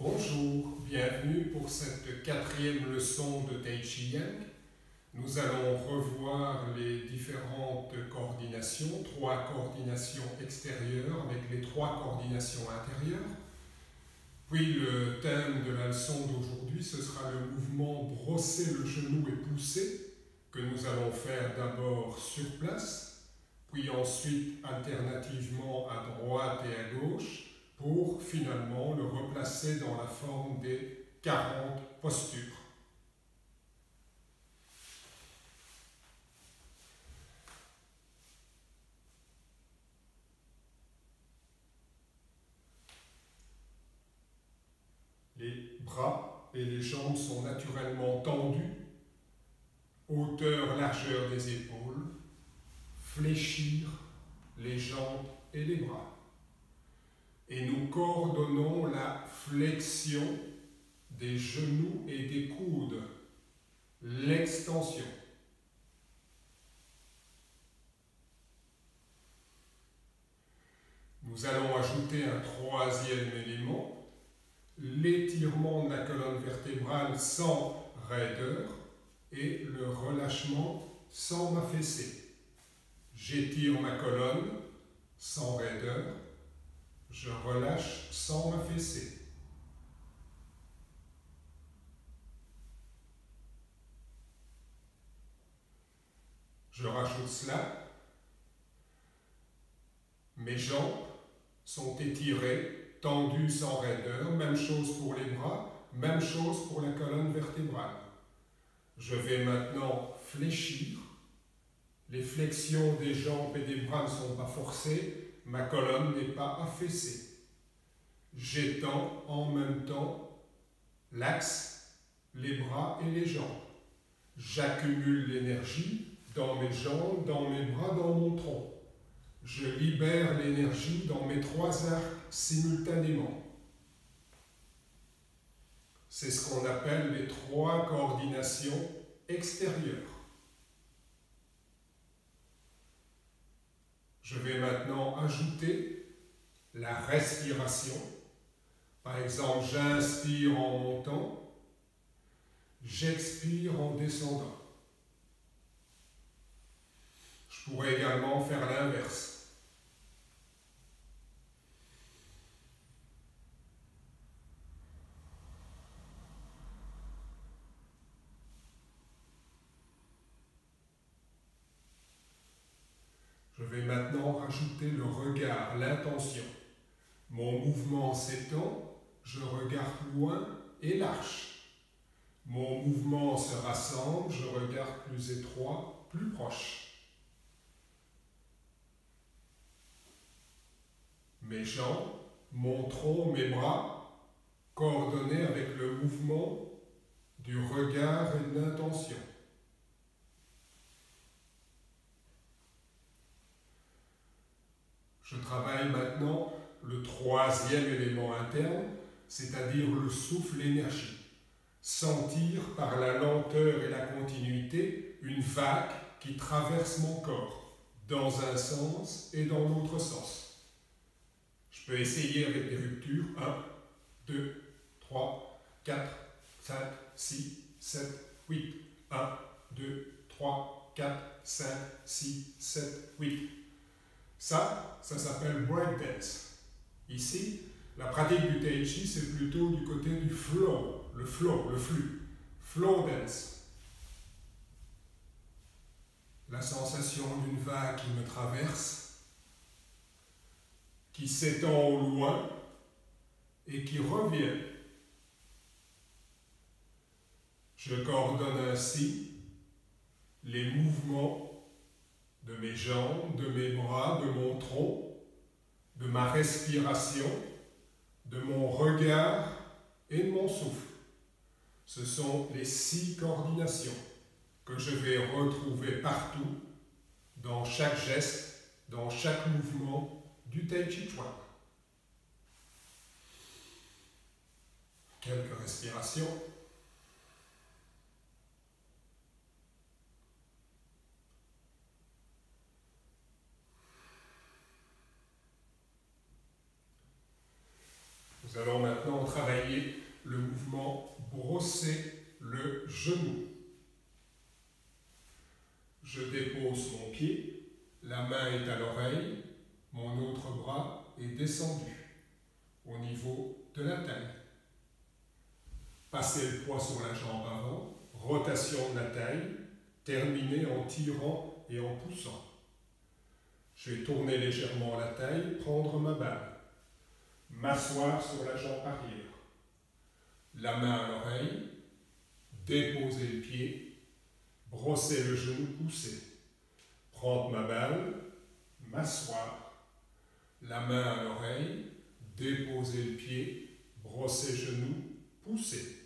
Bonjour, bienvenue pour cette quatrième leçon de Tai Chi Yang. Nous allons revoir les différentes coordinations, 3 coordinations extérieures avec les 3 coordinations intérieures. Puis le thème de la leçon d'aujourd'hui, ce sera le mouvement brosser le genou et pousser, que nous allons faire d'abord sur place, puis ensuite alternativement à droite et à gauche, pour finalement le replacer dans la forme des 40 postures. Les bras et les jambes sont naturellement tendus, hauteur, largeur des épaules, fléchir les jambes et les bras. Et nous coordonnons la flexion des genoux et des coudes, l'extension. Nous allons ajouter un 3e élément, l'étirement de la colonne vertébrale sans raideur et le relâchement sans m'affaisser. J'étire ma colonne sans raideur, je relâche sans m'affaisser. Je rajoute cela. Mes jambes sont étirées, tendues sans raideur. Même chose pour les bras, même chose pour la colonne vertébrale. Je vais maintenant fléchir. Les flexions des jambes et des bras ne sont pas forcées. Ma colonne n'est pas affaissée. J'étends en même temps l'axe, les bras et les jambes. J'accumule l'énergie dans mes jambes, dans mes bras, dans mon tronc. Je libère l'énergie dans mes 3 arcs simultanément. C'est ce qu'on appelle les 3 coordinations extérieures. Je vais maintenant ajouter la respiration. Par exemple, j'inspire en montant, j'expire en descendant. Je pourrais également faire l'inverse. Je vais maintenant rajouter le regard, l'intention. Mon mouvement s'étend, je regarde loin et lâche. Mon mouvement se rassemble, je regarde plus étroit, plus proche. Mes jambes, mon tronc, mes bras, coordonnés avec le mouvement du regard et de l'intention. Je travaille maintenant le 3e élément interne, c'est-à-dire le souffle, l'énergie. Sentir par la lenteur et la continuité une vague qui traverse mon corps, dans un sens et dans l'autre sens. Je peux essayer avec des ruptures. 1, 2, 3, 4, 5, 6, 7, 8. 1, 2, 3, 4, 5, 6, 7, 8. Ça s'appelle breakdance. Ici, la pratique du Tai Chi, c'est plutôt du côté du flow, le flux. Flow dance. La sensation d'une vague qui me traverse, qui s'étend au loin et qui revient. Je coordonne ainsi les mouvements de mes jambes, de mes bras, de mon tronc, de ma respiration, de mon regard et de mon souffle. Ce sont les 6 coordinations que je vais retrouver partout, dans chaque geste, dans chaque mouvement du Tai Chi Chuan. Quelques respirations. Nous allons maintenant travailler le mouvement brosser le genou. Je dépose mon pied, la main est à l'oreille, mon autre bras est descendu au niveau de la taille. Passez le poids sur la jambe avant, rotation de la taille, terminez en tirant et en poussant. Je vais tourner légèrement la taille, prendre ma balle, m'asseoir sur la jambe arrière, la main à l'oreille, déposer le pied, brosser le genou, pousser, prendre ma balle, m'asseoir, la main à l'oreille, déposer le pied, brosser le genou, pousser.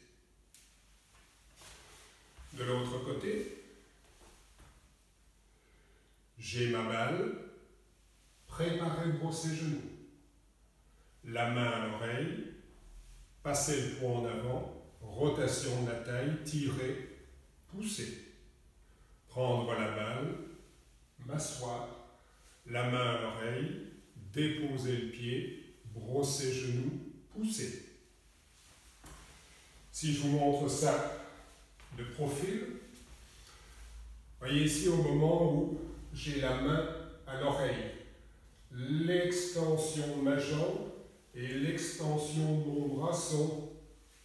De l'autre côté, j'ai ma balle, préparez de brosser le genou. La main à l'oreille, passez le poids en avant, rotation de la taille, tirer, pousser. Prendre la balle, m'asseoir, la main à l'oreille, déposer le pied, brosser le genou, pousser. Si je vous montre ça de profil, voyez ici au moment où j'ai la main à l'oreille, l'extension de ma jambe et l'extension de mon bras sont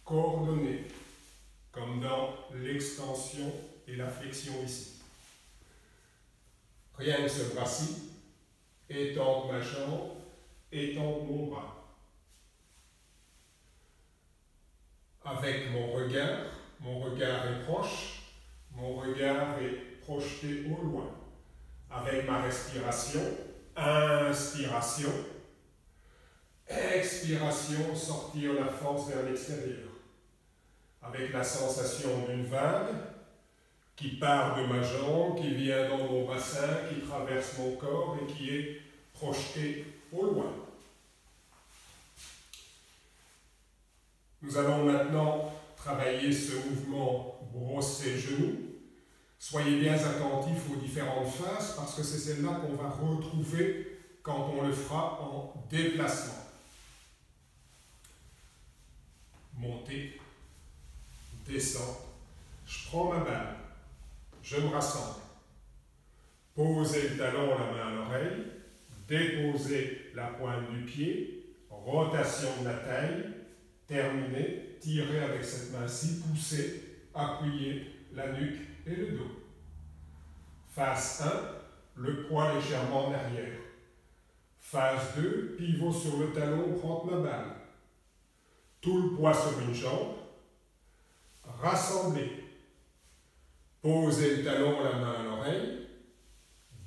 coordonnées, comme dans l'extension et la flexion ici. Rien que ce bras-ci, étendre ma jambe, étendre mon bras. Avec mon regard est proche, mon regard est projeté au loin. Avec ma respiration, inspiration, expiration, sortir la force vers l'extérieur. Avec la sensation d'une vague qui part de ma jambe, qui vient dans mon bassin, qui traverse mon corps et qui est projetée au loin. Nous allons maintenant travailler ce mouvement brosser genou. Soyez bien attentifs aux différentes phases parce que c'est celle-là qu'on va retrouver quand on le fera en déplacement. Montée, descente, je prends ma balle, je me rassemble. Posez le talon, la main à l'oreille, déposez la pointe du pied, rotation de la taille, terminez, tirez avec cette main-ci, poussez, appuyez la nuque et le dos. Phase 1, le poids légèrement en arrière. Phase 2, pivot sur le talon, prendre ma balle. Tout le poids sur une jambe. Rassemblez. Posez le talon, la main à l'oreille.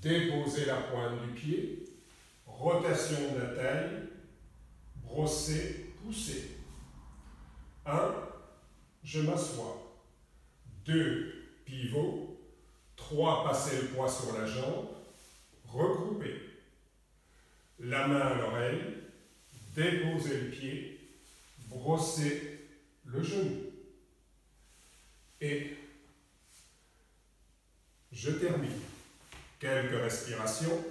Déposez la pointe du pied. Rotation de la taille. Brossez, poussez. 1, je m'assois. 2, pivot. 3, passez le poids sur la jambe. Regroupez. La main à l'oreille. Déposez le pied. Brossez le genou. Et je termine. Quelques respirations.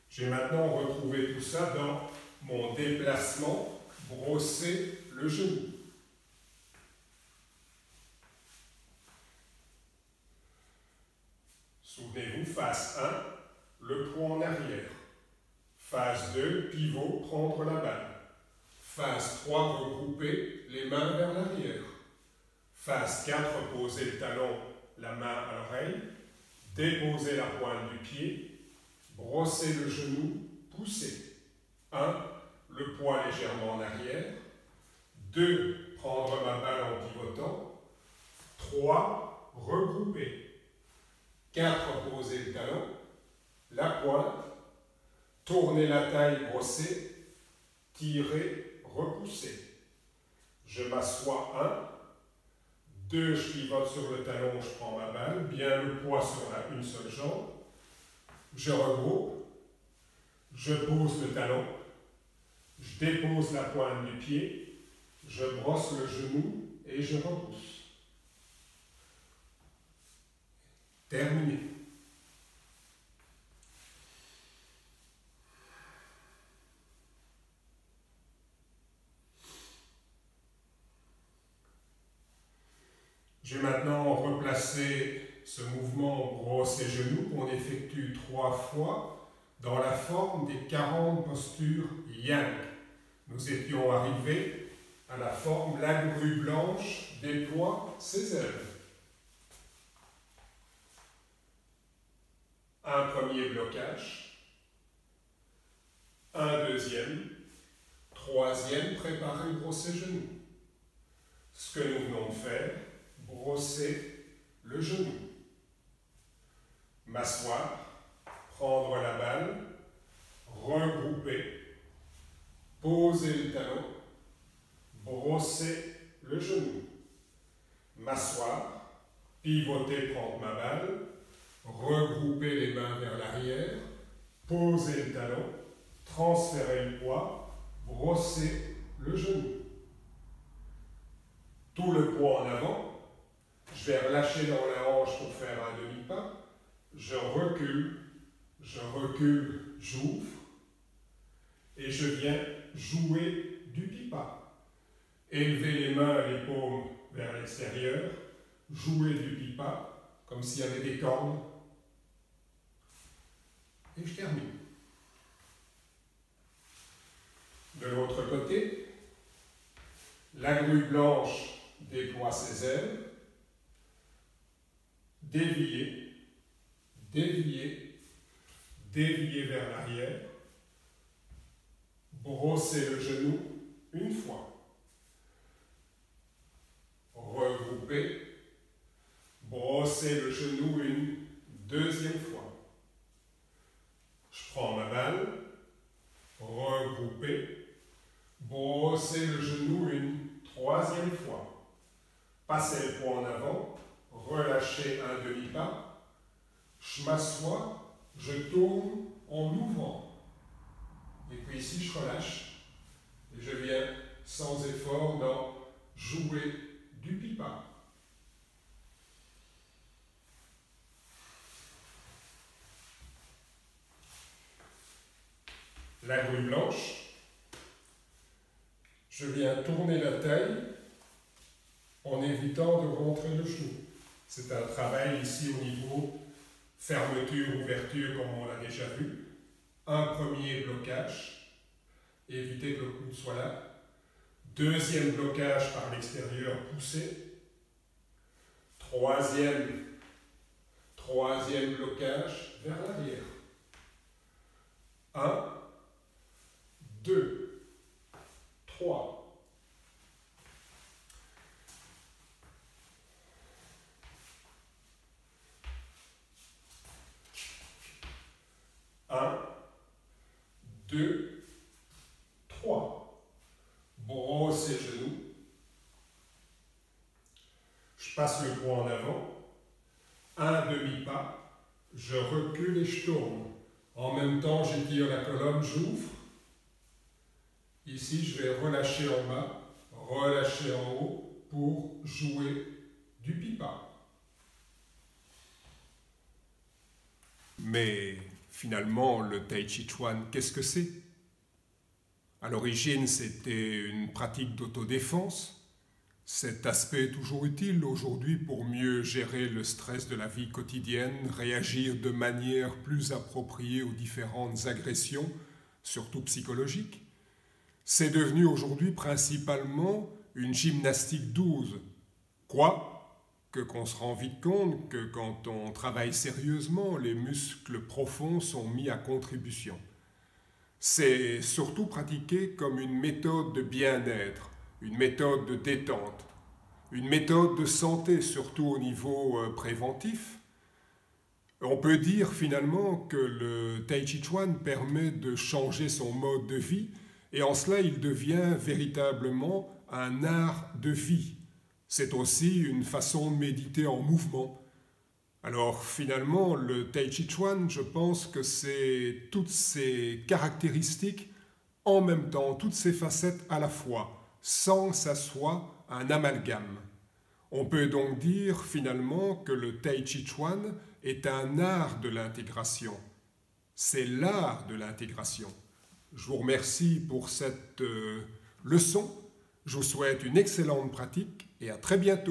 J'ai maintenant retrouvé tout ça dans mon déplacement, brosser le genou. Souvenez-vous, phase 1, le poids en arrière. Phase 2, pivot, prendre la balle. Phase 3, regrouper les mains vers l'arrière. Phase 4, poser le talon, la main à l'oreille. Déposer la pointe du pied. Brosser le genou, pousser. 1, le poids légèrement en arrière. 2, prendre ma balle en pivotant. 3, regrouper. 4, poser le talon, la pointe, tourner la taille, brosser, tirer, repousser. Je m'assois. 1, 2, je pivote sur le talon, je prends ma balle, bien le poids sur une seule jambe. Je regroupe, je pose le talon, je dépose la pointe du pied, je brosse le genou et je repousse. Terminé. Je vais maintenant replacer ce mouvement brosser genoux qu'on effectue 3 fois dans la forme des 40 postures Yang. Nous étions arrivés à la forme la grue blanche déploie ses ailes. Un premier blocage, un deuxième, troisième, préparer brosser genoux. Ce que nous venons de faire, brosser le genou. M'asseoir, prendre la balle, regrouper, poser le talon, brosser le genou. M'asseoir, pivoter, prendre ma balle, regrouper les mains vers l'arrière, poser le talon, transférer le poids, brosser le genou. Tout le poids en avant. Je vais relâcher dans la hanche pour faire un demi-pas. Je recule, j'ouvre et je viens jouer du pipa. Élever les mains et les paumes vers l'extérieur, jouer du pipa comme s'il y avait des cordes. Et je termine. De l'autre côté, la grue blanche déploie ses ailes. Dévier, dévier, dévier vers l'arrière, brosser le genou une fois, regrouper, brosser le genou une deuxième fois. Je prends ma balle, regrouper, brosser le genou une troisième fois, passer le poids en avant, relâcher un demi-pas, je m'assois, je tourne en ouvrant. Et puis ici, je relâche et je viens sans effort dans jouer du pipa. La grue blanche, je viens tourner la taille en évitant de rentrer le genou. C'est un travail ici au niveau fermeture, ouverture, comme on l'a déjà vu. Un premier blocage, éviter que le coude soit là. Deuxième blocage par l'extérieur, pousser. Troisième blocage vers l'arrière. 1, 2, 3. 1, 2, 3. Brosse les genoux. Je passe le poids en avant. Un demi-pas. Je recule et je tourne. En même temps, j'étire la colonne, j'ouvre. Ici, je vais relâcher en bas, relâcher en haut pour jouer du pipa. Mais finalement, le Tai Chi Chuan, qu'est-ce que c'est? À l'origine, c'était une pratique d'autodéfense. Cet aspect est toujours utile aujourd'hui pour mieux gérer le stress de la vie quotidienne, réagir de manière plus appropriée aux différentes agressions, surtout psychologiques. C'est devenu aujourd'hui principalement une gymnastique douce. Qu'on se rend vite compte que quand on travaille sérieusement, les muscles profonds sont mis à contribution. C'est surtout pratiqué comme une méthode de bien-être, une méthode de détente, une méthode de santé, surtout au niveau préventif. On peut dire finalement que le Tai Chi Chuan permet de changer son mode de vie et en cela il devient véritablement un art de vie. C'est aussi une façon de méditer en mouvement. Alors finalement, le Tai Chi Chuan, je pense que c'est toutes ces caractéristiques en même temps, toutes ces facettes à la fois. sans que ça soit un amalgame. On peut donc dire finalement que le Tai Chi Chuan est un art de l'intégration. C'est l'art de l'intégration. Je vous remercie pour cette leçon. Je vous souhaite une excellente pratique et à très bientôt.